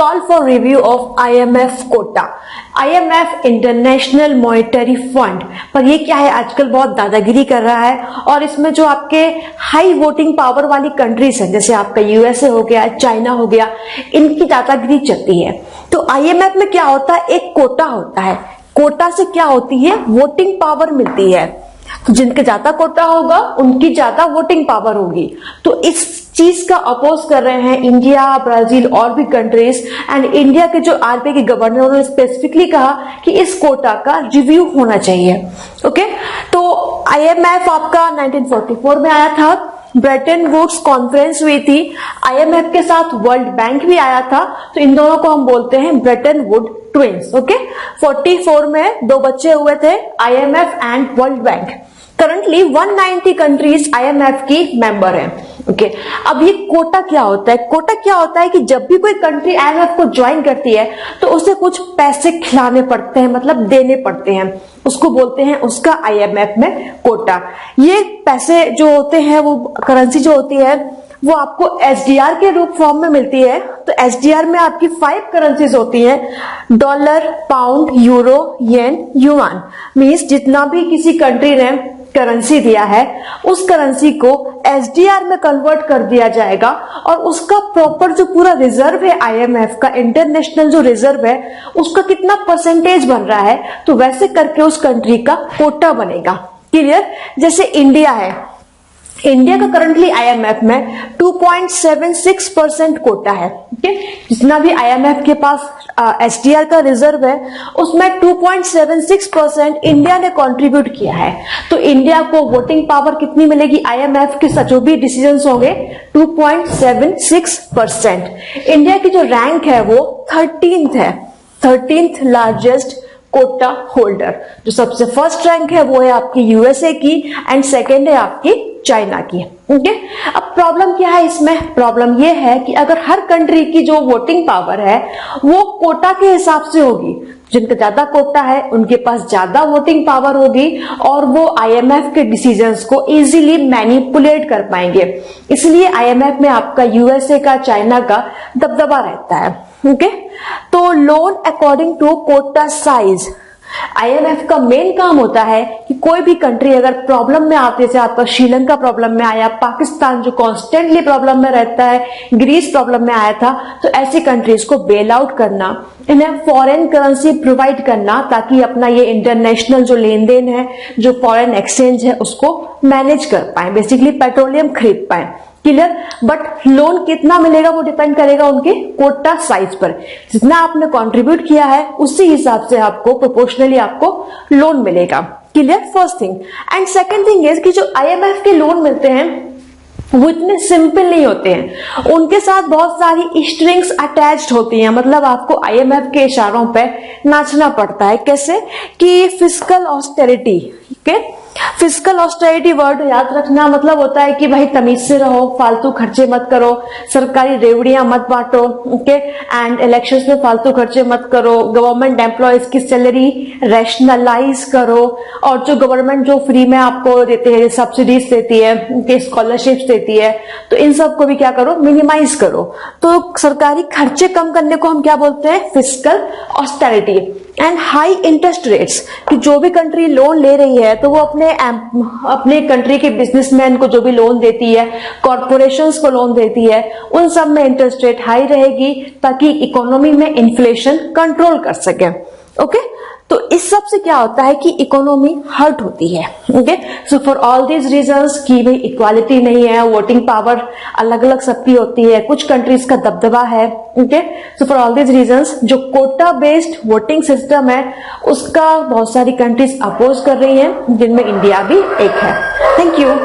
Call for review of IMF quota. IMF international monetary fund पर ये क्या है, आजकल बहुत दादागिरी कर रहा है और इसमें जो आपके हाई वोटिंग पावर वाली कंट्रीज हैं, जैसे आपका USA हो गया, चाइना हो गया, इनकी दादागिरी चलती है। तो IMF में क्या होता है, एक कोटा होता है। कोटा से क्या होती है, वोटिंग पावर मिलती है। तो जिनके ज्यादा कोटा होगा उनकी ज्यादा वोटिंग पावर होगी। तो इस चीज का अपोज कर रहे हैं इंडिया, ब्राजील और भी कंट्रीज। एंड इंडिया के जो RBI के गवर्नर उन्होंने स्पेसिफिकली कहा कि इस कोटा का रिव्यू होना चाहिए। ओके, तो IMF आपका 1944 में आया था, ब्रेटन वुड्स कॉन्फ्रेंस हुई थी, IMF के साथ वर्ल्ड बैंक भी आया था। तो इन दोनों को हम बोलते हैं ब्रेटन वुड ट्विंस। ओके, 44 में दो बच्चे हुए थे, IMF and world bank. Currently 190 countries IMF की मेंबर हैं। ओके, अब ये कोटा क्या होता है, कोटा क्या होता है कि जब भी कोई कंट्री IMF को ज्वाइन करती है तो उसे कुछ पैसे खिलाने पड़ते हैं, मतलब देने पड़ते हैं, उसको बोलते हैं उसका IMF में कोटा। ये पैसे जो होते हैं, वो करेंसी जो होती है वो आपको SDR के रूप फॉर्म में मिलती है। तो SDR में आपकी 5 करेंसीज होती हैं, डॉलर, पाउंड, यूरो, येन, युआन। मींस जितना भी किसी कंट्री ने करेंसी दिया है उस करेंसी को SDR में कन्वर्ट कर दिया जाएगा और उसका प्रॉपर जो पूरा रिजर्व है IMF का, इंटरनेशनल जो रिजर्व है, उसका कितना परसेंटेज बन रहा है, तो वैसे करके उस कंट्री का कोटा बनेगा। क्लियर? जैसे इंडिया है, इंडिया का करंटली IMF में 2.76% कोटा है। ओके, जितना भी IMF के पास SDR का रिजर्व है उसमें 2.76% इंडिया ने कंट्रीब्यूट किया है। तो इंडिया को वोटिंग पावर कितनी मिलेगी, IMF के जो भी डिसीजंस होंगे 2.76%। इंडिया की जो रैंक है वो 13th है, 13th लार्जेस्ट कोटा होल्डर। जो सबसे फर्स्ट रैंक है वो है आपकी USA की एंड सेकेंड है आपकी चाइना की। ओके, अब प्रॉब्लम क्या है इसमें, प्रॉब्लम ये है कि अगर हर कंट्री की जो वोटिंग पावर है वो कोटा के हिसाब से होगी, जिनका ज्यादा कोटा है उनके पास ज्यादा वोटिंग पावर होगी और वो IMF के डिसीजंस को इजीली मैनिपुलेट कर पाएंगे। इसलिए IMF में आपका USA का, चाइना का दबदबा रहता है। ओके, तो loan according to quota size, IMF का मेन काम होता है कि कोई भी कंट्री अगर प्रॉब्लम में आते, जैसे आपका श्रीलंका प्रॉब्लम में आया, पाकिस्तान जो कॉन्स्टेंटली प्रॉब्लम में रहता है, ग्रीस प्रॉब्लम में आया था, तो ऐसी कंट्रीज को बेल आउट करना, इन्हें फॉरेन करेंसी प्रोवाइड करना ताकि अपना ये इंटरनेशनल जो लेन देन है, जो फॉरेन एक्सचेंज है, उसको मैनेज कर पाए, बेसिकली पेट्रोलियम खरीद पाए। क्लियर? बट लोन कितना मिलेगा वो डिपेंड करेगा उनके कोटा साइज पर। जितना आपने कंट्रीब्यूट किया है उसी हिसाब से आपको प्रोपोर्शनली आपको लोन मिलेगा। Clear? First thing. And second thing is कि जो IMF के लोन मिलते हैं वो इतने सिंपल नहीं होते हैं, उनके साथ बहुत सारी स्ट्रिंग्स अटैच्ड होती हैं। मतलब आपको IMF के इशारों पे नाचना पड़ता है। कैसे? कि fiscal austerity. Okay, fiscal austerity word याद रखना, मतलब होता है कि भाई तमीज से रहो, फालतू खर्चे मत करो, सरकारी रेवड़ियां मत बांटो। ओके, एंड इलेक्शंस में फालतू खर्चे मत करो, गवर्नमेंट एम्प्लॉयज की सैलरी रैशनलाइज करो, और जो गवर्नमेंट जो फ्री में आपको देते हैं, सब्सिडीज देती है, स्कॉलरशिप्स देती है, तो इन सब को भी क्या करो, मिनिमाइज करो। तो सरकारी खर्चे कम करने को हम क्या बोलते हैं, fiscal austerity. And high interest rates, कि जो भी कंट्री लोन ले रही है तो वो अपने कंट्री के बिजनेसमैन को जो भी लोन देती है, कॉर्पोरेशंस को लोन देती है, उन सब में इंटरेस्ट रेट हाई रहेगी ताकि इकोनॉमी में इन्फ्लेशन कंट्रोल कर सके। ओके, तो इस सब से क्या होता है कि इकोनॉमी हर्ट होती है। Okay, so for all these reasons कि भाई इक्वालिटी नहीं है, वोटिंग पावर अलग अलग सबकी होती है, कुछ कंट्रीज का दबदबा है। Okay, so for all these reasons जो कोटा बेस्ड वोटिंग सिस्टम है उसका बहुत सारी कंट्रीज अपोज कर रही हैं, जिनमें इंडिया भी एक है। Thank you.